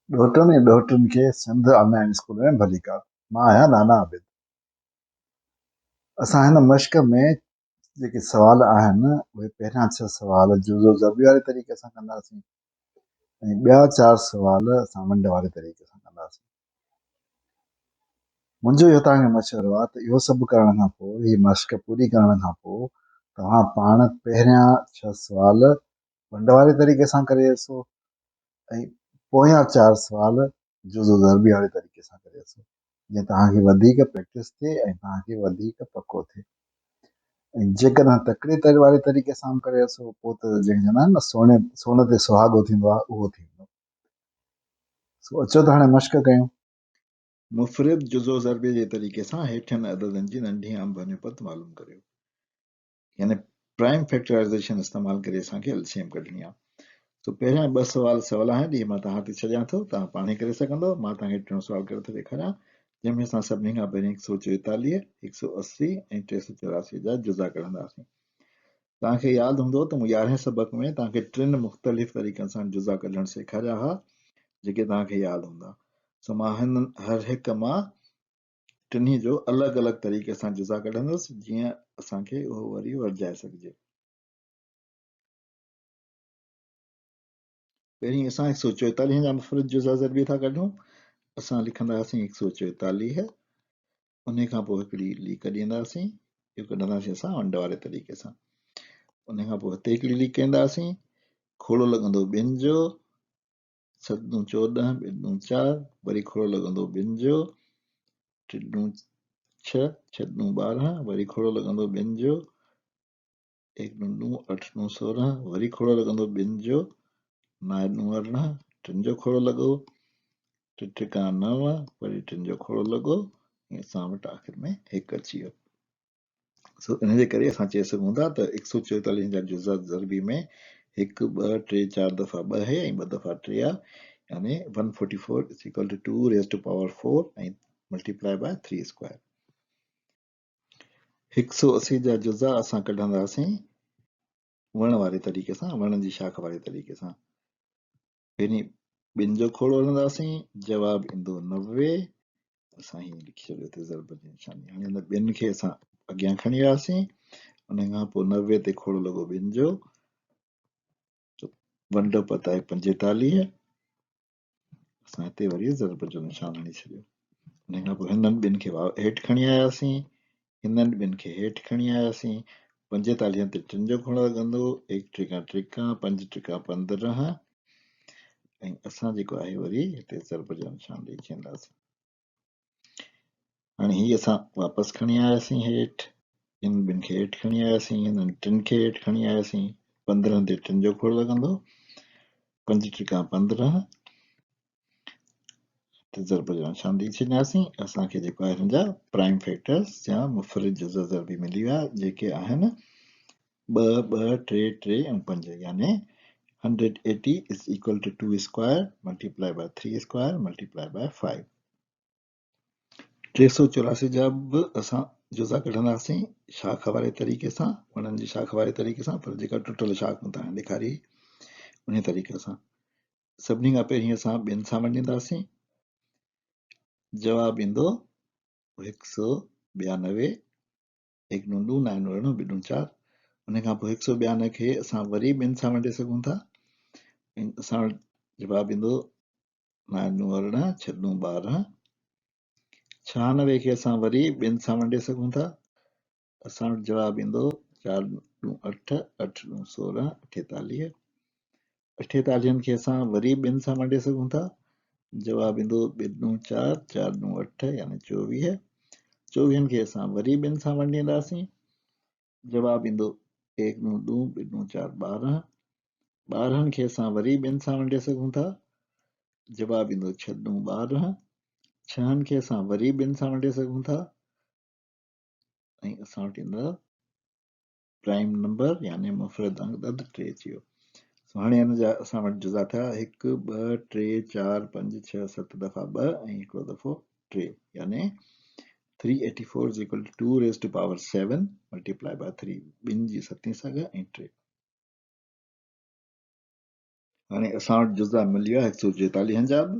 ॾोटनि ऐं ॾोहिटुनि खे Sindh online school में भली कर। मां आहियां नाना आबिद। असां हिन मश्क में जेके सुवाल आहिनि उहे पहिरियां 6 सुवाल जुज़ो ज़रबी वारे तरीक़े सां कंदासीं ऐं ॿिया 4 सुवाल असां वंड वारे तरीक़े सां कंदासीं। मुंहिंजो इहो तव्हांखे मशवरो आहे त इहो सभु करण खां पोइ, हीअ मश्क पूरी करण खां पोइ तव्हां पाण पहिरियां 6 सुवाल वंड वारे तरीक़े सां करे ॾिसो ऐं पोयां 4 सुवाल जुज़ो ज़रबी वारे तरीक़े सां करे ॾिसो, जीअं तव्हांखे वधीक प्रैक्टिस थिए ऐं तव्हांखे वधीक पको थिए। ऐं जेकॾहिं तकड़े वारे तरीक़े सां करे ॾिसो पोइ त जंहिं चवंदा आहिनि न सोन ते सुहागो थींदो आहे, उहो थींदो। सो अचो त हाणे मश्क कयूं। मुफ़रिद जुज़ो ज़रबे जे तरीक़े सां हेठियनि अददनि जी नंढी आम बनिस्पत मालूम करियो। यानी प्राइम फैक्टराइज़ेशन इस्तेमालु करे असांखे एलसीएम कढणी आहे। सो पहिरियां 2 सुवाल सवला आहिनि, इहे मां तव्हां ते छॾियां थो, तव्हां पाण ई करे सघंदो। मां तव्हांखे टियों सुवाल करे थो ॾेखारियां, जंहिंमें असां सभिनी खां पहिरीं 144, 180 ऐं 384 जा जुज़ा कढंदासीं। तव्हांखे यादि हूंदो त मूं 11हें सबक में तव्हांखे 3 मुख़्तलिफ़ तरीक़नि सां जुज़ा कढणु सेखारिया हुआ, जेके तव्हांखे यादि हूंदा। सो मां हर हिक मां टिनी जो अलॻि अलॻि तरीक़े सां जुज़ा कढंदुसि, जीअं असांखे उहो वरी वरजाए सघिजे। पहिरीं असां 144 जा मुफ़रद जुज़ा ज़रबी था कढूं। असां लिखंदासीं 144, उन खां पोइ हिकिड़ी लीक ॾींदासीं, इहो कढंदासीं असां वंड वारे तरीक़े सां। उन खां पोइ हिते हिकिड़ी लीक कंदासीं, खोड़ो लॻंदो 2 जो, 7 दूं 14, 2 दूं 4, वरी खोड़ो लॻंदो 2 जो, 3 दूं 6, 6 दूं 12, वरी खोड़ो लॻंदो 2 जो, 1 दूं 2, 8 दूं 16, वरी खोड़ो लॻंदो 2 जो, 9 दूं 18, 3 जो खोड़ो लॻो, 3 टिका 9, वरी 3 जो खोड़ो लॻो, ऐं असां वटि आख़िर में 1 अची वियो। सो इन जे करे असां चई सघूं था त 144 जा जुज़ा ज़रबी में 1, 2, 3, 4 दफ़ा 2 आहे ऐं 2 दफ़ा 3 आहे, यानी 144 = 2 raised to power 4 ऐं मल्टीप्लाई बाय 3 स्क्वायर। 180 जा जुज़ा असां कढंदासीं वण वारे तरीक़े सां, वण जी शाख वारे तरीक़े सां। पहिरीं 2 जो खोड़ो हणंदासीं, जवाब ईंदो 90। असां ही लिखी छॾियो हिते ज़रब जी निशानी। हाणे हिन 2 खे असां अॻियां खणी वियासीं, उन खां पोइ 90 ते खोड़ो लॻो 2 जो, वंड पत आहे 45, असां हिते वरी ज़रब जो निशान हणी छॾियो। उन खां पोइ हिननि 2 खे हेठि खणी आयासीं, हिननि 2 खे हेठि खणी आयासीं। 45 ते 3 जो खोड़ो लॻंदो, 1 टिका 3, 5 टिका 15, ऐं असां जेको आहे वरी हिते ज़रब जो निशान ॾेई छॾींदासीं। हाणे हीअ असां वापसि खणी आयासीं हेठि, हिन 2 खे हेठि खणी आयासीं, हिननि 3 खे हेठि खणी आयासीं। 15 ते 3 जो खोड़ो लॻंदो, 5 टिका 15, ज़रब जो निशान ॾेई छॾियासीं। असांखे जेको आहे हिन जा प्राइम फैक्टर्स या मुफ़रिद जुज़ा ज़रबी मिली विया, जेके आहिनि 2, 2, 3, 3 ऐं 5, यानी 180 = 2 square multiply by 3 square multiply by 5। 384 जा बि असां जुज़ा कढंदासीं शाख वारे तरीक़े सां, वणनि जी शाख वारे तरीक़े सां, पर जेका टुटल शाख मूं तव्हांखे ॾेखारी उन तरीक़े सां। सभिनी खां पहिरीं असां 2 सां वंडींदासीं, जवाब ईंदो 192, 1 दूं 2, 9 दूं 18, 2 दूं 4। उन खां पोइ 192 खे असां वरी 2 सां वंडे सघूं था, ऐं असां वटि जवाब ईंदो 9 दूं 18, 6 दूं 12। 96 खे असां वरी 2 सां वंडे सघूं था, असां वटि जवाब ईंदो 4 दूं 8, 8 दूं 16, 48। 48 खे असां वरी 2 सां वंडे सघूं था, जवाब ईंदो 2 दूं 4, 4 दूं 8, यानी 24। 24 खे असां वरी 2 सां वंडींदासीं, जवाब ईंदो 1 दूं 2, 2 दूं 4, 12। 12 खे असां वरी 2 सां वंडे सघूं था, जवाब ईंदो 6 दूं 12। 6 खे असां वरी 2 सां वंडे सघूं था, ऐं असां वटि ईंदो प्राइम नंबर यानी मुफ़रद अदद 3 अची वियो। हाणे हिन जा असां वटि जुज़ा थिया 1, 2, 3, 4, 5, 6, 7 दफ़ा 2 ऐं हिकिड़ो दफ़ो 3, यानी 384 = 2 raised to power 7 multiply by 3, 2 जी 7 सघ ऐं 3। हाणे असां वटि जुज़ा मिली विया 144 जा बि,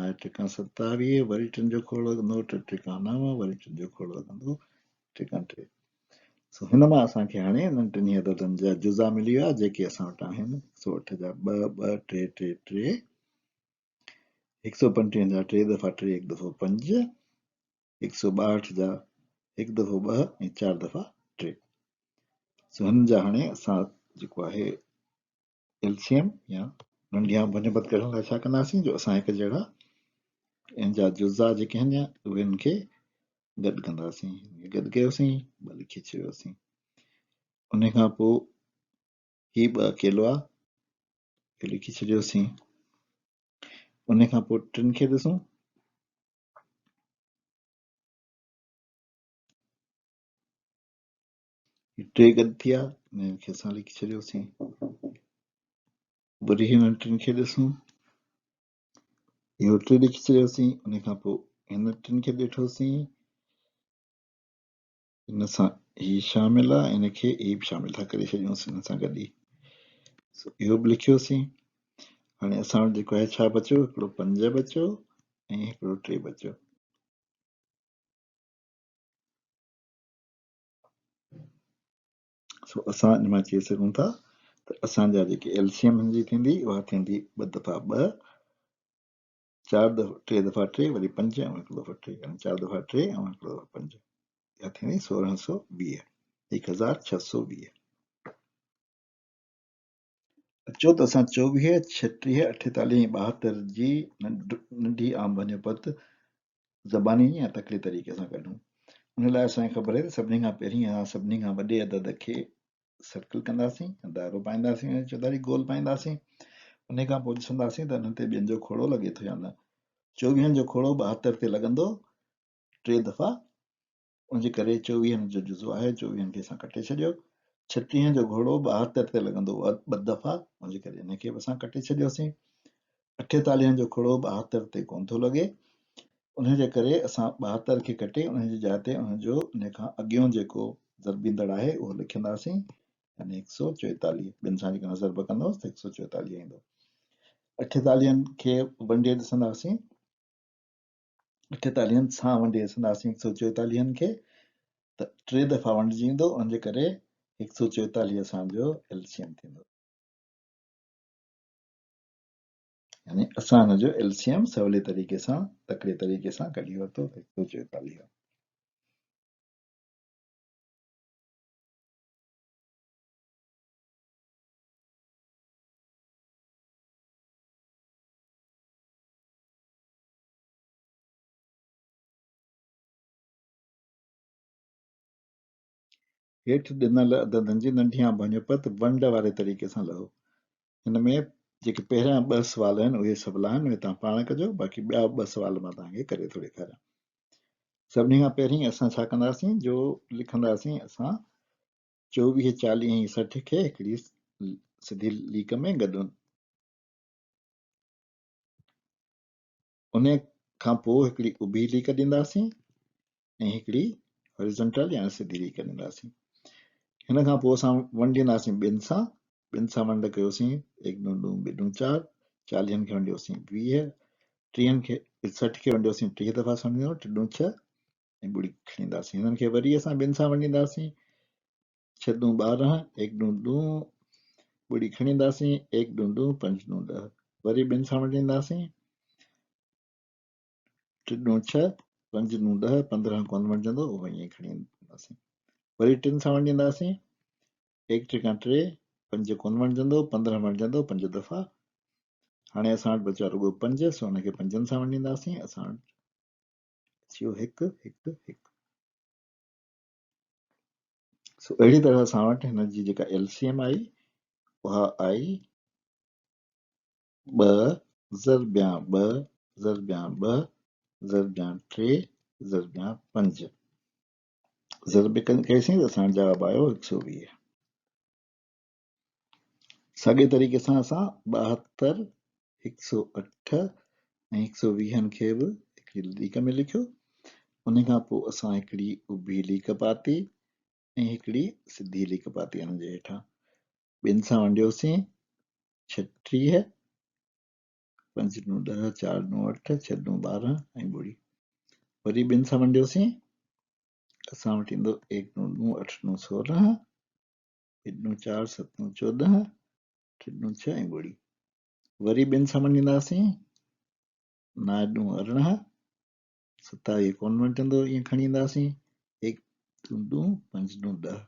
9 टिका 27 वरी 3 जो खोड़ लॻंदो 3 टिका 9 वरी 3 जो खोड़ लॻंदो टिका 3। सो हिन मां असांखे हाणे इन्हनि टिनी अददनि जा जुज़ा मिली विया जेके असां वटि आहिनि 108 जा 2 2 3 3 3 135 जा 3 दफ़ा 3 1 दफ़ो 5 162 जा 1 दफ़ो 2 ऐं 4 दफ़ा 3। सो हिन जा हाणे असां जेको आहे एलसीएम या नंढिया बनस्पत करण लाइ छा कंदासीं जो असां हिकु जहिड़ा इन जा जुज़ा जेके आहिनि उहे हिन खे गॾु कंदासीं गॾु कयोसीं ॿ लिखी छॾियोसीं उन खां पोइ ही ॿ अकेलो आहे लिखी छॾियोसीं उन खां पोइ टिनि खे ॾिसूं टे गॾु थी विया हिन खे असां लिखी छॾियोसीं वरी हिन टिनि खे ॾिसूं इहो टे लिखी छॾियोसीं उन खां पोइ हिन टिनि खे ॾिठोसीं हिन सां ही शामिल आहे हिन खे ही बि शामिल था करे छॾियूंसीं हिन सां गॾु ई इहो बि लिखियोसीं हाणे असां वटि जेको आहे छा बचियो हिकिड़ो 5 बचियो ऐं हिकिड़ो 3 बचियो सो असां हिन मां चई सघूं था त असांजा जेके एलसीएम जी थींदी उहा थींदी 2 दफ़ा 2 4 दफ़ा 3 दफ़ा 3 वरी 5 ऐं हिकु दफ़ो 3 यानी 4 दफ़ा 3 ऐं हिकु दफ़ो 5 इहा थींदी 1620 1620 अचो त असां 24 36 48 72 जी नंढी आम बनस्पत ज़बानी या तकड़ी तरीक़े सां कढूं उन लाइ असांखे ख़बर आहे त सभिनी खां पहिरीं असां सभिनी खां वॾे अदद खे सर्कल कंदासीं दाइरो पाईंदासीं चौधारी गोल पाईंदासीं उन खां पोइ ॾिसंदासीं त हिन ते ॿियनि जो खोड़ो लॻे थो या न 24 जो खोड़ो 72 ते लॻंदो 3 दफ़ा उनजे करे 24 जो जुज़ो आहे 24 खे असां कटे छॾियो 36 जो घोड़ो 72 ते लॻंदो 2 दफ़ा उनजे करे हिनखे बि असां कटे छॾियोसीं 48 जो खोड़ो 72 ते कोन थो लॻे उनजे करे असां 72 खे कटे उनजी जाइ ते उनजो उन खां अॻियों जेको ज़रबींदड़ आहे उहो लिखंदासीं यानी 144 ॿिनि सां जेका ज़रब कंदोसि त 144 ईंदो 48 खे वंडे ॾिसंदासीं 48 सां वंडे ॾिसंदासीं 144 खे त 3 दफ़ा वंडिजी ईंदो उनजे करे 144 असांजो एलसीएम थींदो यानी असां हुनजो एलसीएम सवले तरीक़े सां तकड़े तरीक़े सां कढी वरितो 144 हेठि ॾिनल अददनि जी नंढियां बनस्पत वंड वारे तरीक़े सां लहो हिन में जेके पहिरियां 2 सुवाल आहिनि उहे सवला आहिनि उहे तव्हां पाण कजो बाक़ी ॿिया 2 सुवाल मां तव्हांखे करे थो ॾेखारियां सभिनी खां पहिरीं असां छा कंदासीं जो लिखंदासीं असां 24 40 ऐं 60 खे हिकिड़ी सिधी लीक में गॾु उन खां पोइ हिकिड़ी उभी लीक ॾींदासीं ऐं हिकिड़ी हॉरिज़ॉन्टल या सिधी लीक ॾींदासीं हिन खां पोइ असां वंडींदासीं ॿिनि सां वंड कयोसीं 1 2 2 2 4 40 खे वंडियोसीं 20 30 खे 60 खे वंडियोसीं 3 दफ़ा सम्झो 2 6 ऐं ॿुड़ी खणींदासीं हिननि खे वरी असां ॿिनि सां वंडींदासीं 6 2 12 1 2 2 ॿुड़ी खणींदासीं 1 2 2 5 2 10 वरी ॿिनि सां वंडींदासीं 3 2 6 5 2 10 15 कोन वंडजंदो उहो ईअं खणी ईंदासीं वरी 3 सां वंडींदासीं 1 टिका 3 5 कोन वंडजंदो 15 वंडजंदो 5 दफ़ा हाणे असां वटि बचिया रुॻो 5 सो हुनखे 5 सां वंडींदासीं असां वटि अची वियो 1 1 1 सो अहिड़ी तरह सां वटि हिन जी जेका एलसीएम आई उहा आई 2 ज़रबिया 2 ज़रबिया 2 ज़रबिया 3 ज़रबिया 5 ज़रब कईसीं त असांजो जवाबु आयो 120 साॻे तरीक़े सां असां 72 108 ऐं 120 खे बि हिकिड़ी लीक में लिखियो उन खां पोइ असां हिकिड़ी उभी लीक पाती ऐं हिकिड़ी सिधी लीक पाती हुन जे हेठां ॿिनि सां वंडियोसीं 36 5 नु 10 4 नु 8 6 नु 12 ऐं ॿुड़ी वरी ॿिनि सां वंडियोसीं असां वटि ईंदो 1 नु 9 8 नु 16 1 नु 4 7 नु 14 3 नु 6 ऐं ॿुड़ी वरी ॿिनि सां वंडींदासीं 9 नु 18 27 कोन वटंदो ईअं खणी ईंदासीं 1 नु 5 नु 10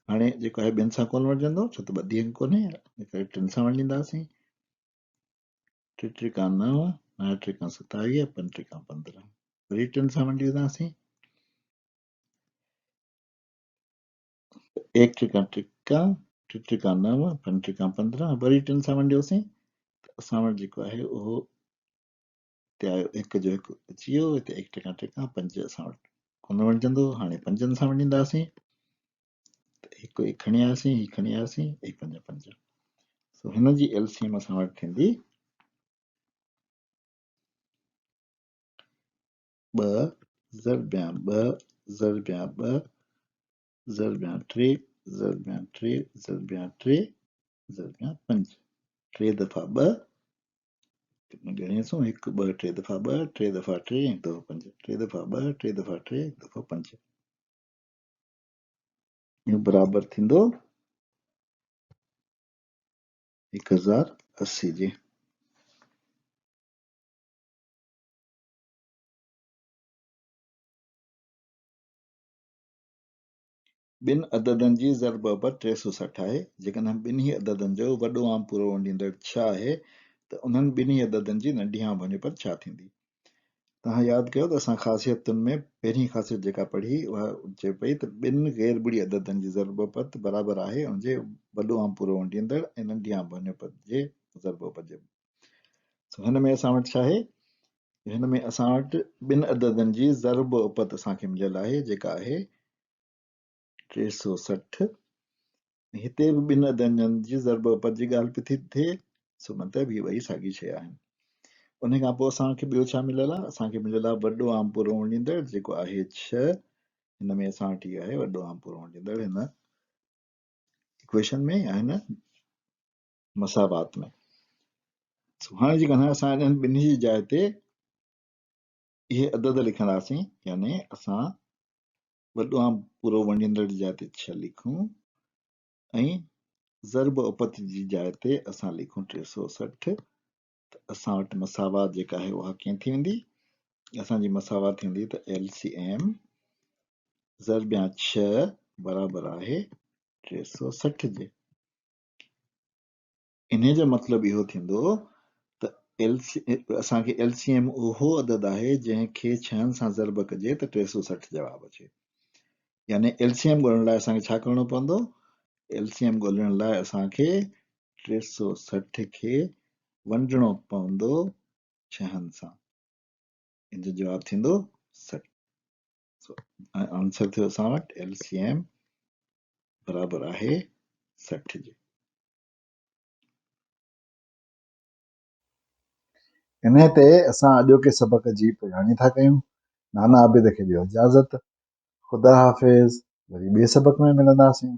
हाणे जेको आहे ॿियनि सां कोन वठंदो छो त ॿधी अंक कोन्हे इन करे टिनि सां वंडींदासीं 3 त्रिका 9 9 त्रिका 27 5 त्रिका 15 वरी टिनि सां वंडींदासीं 1 त्रिका 3 त्रिका 9 5 त्रिका 15 वरी टिनि सां वंडियोसीं असां वटि जेको आहे उहो हिते आयो हिक जो हिकु अची वियो हिते 1 त्रिका 3 5 असां वटि कोन वणजंदो हाणे पंजनि सां वंडींदासीं हिकु खणी आयासीं हीउ खणी आयासीं 1 5 5 सो हिन जी एलसीएम असां वटि थींदी 2 ज़रबिया 2 ज़रबिया 2 ज़रबिया 3 ज़रबिया 3 ज़रबिया 3 ज़रबिया 5 3 दफ़ा 2 ॻणियोसीं 1 2 3 दफ़ा 2 3 दफ़ा 3 1 दफ़ा 5 3 दफ़ा 2 3 दफ़ा 3 1 दफ़ा 5 इहो बराबरि थींदो 1080 जे ॿिनि अददनि जी ज़रब पर 360 आहे जेकॾहिं ॿिन्ही अददनि जो वॾो आम पूरो वंडींदड़ 6 आहे त उन्हनि ॿिन्ही अददनि जी नंढी आम वञपत छा थींदी तव्हां यादि कयो त असां ख़ासियतुनि में पहिरीं ख़ासियत जेका पढ़ी उहा चए पई त ॿिनि गैर ॿुड़ी अददनि जी ज़रबपत बराबरि आहे उनजे वॾो आम पूरो वंडींदड़ ऐं नंढी आम वञपत जे ज़रबपत जे हिन में असां वटि छा आहे हिन में असां वटि ॿिनि अददनि जी ज़रबपत असांखे मिलियल आहे जेका आहे 360 हिते बि ॿिनि अददनि जी ज़रबपत जी ॻाल्हि पई थी थिए सो मतिलबु इहे ॿई साॻी शइ आहिनि उन खां पोइ असांखे ॿियो छा मिलियल आहे असांखे मिलियल आहे वॾो आम पूरो वंडींदड़ जेको आहे 6 हिन में असां वटि इहो आहे वॾो आम पूरो वंडींदड़ हिन इक्वेशन में या हिन मसावात में हाणे जेकॾहिं असां इन्हनि ॿिन्ही जी जाइ ते इहे अदद लिखंदासीं यानी असां वॾो आम पूरो वंडींदड़ जी जाइ ते 6 लिखूं ऐं ज़रब उपत जी जाइ ते असां लिखूं 360 त असां वटि मसावात जेका आहे उहा कीअं थी वेंदी असांजी मसावात थींदी त LCM ज़रबिया 6 बराबरि आहे 360 जे इन जो मतिलबु इहो थींदो त असांखे LCM उहो अदद आहे जंहिंखे 6 सां ज़रब कजे त 360 जवाब अचे यानी LCM ॻोल्हण लाइ असांखे छा करणो पवंदो LCM ॻोल्हण लाइ असांखे 360 खे वंडणो पवंदो 6 सां इन जो जवाब थींदो 60 आंसर थियो असां वटि LCM बराबरि आहे 60 जे इन ते असां अॼोके सबक़ जी पुॼाणी था कयूं नाना आबिद खे ॾियो इजाज़त ख़ुदा हाफ़िज़ वरी ॿिए सबक़ में मिलंदासीं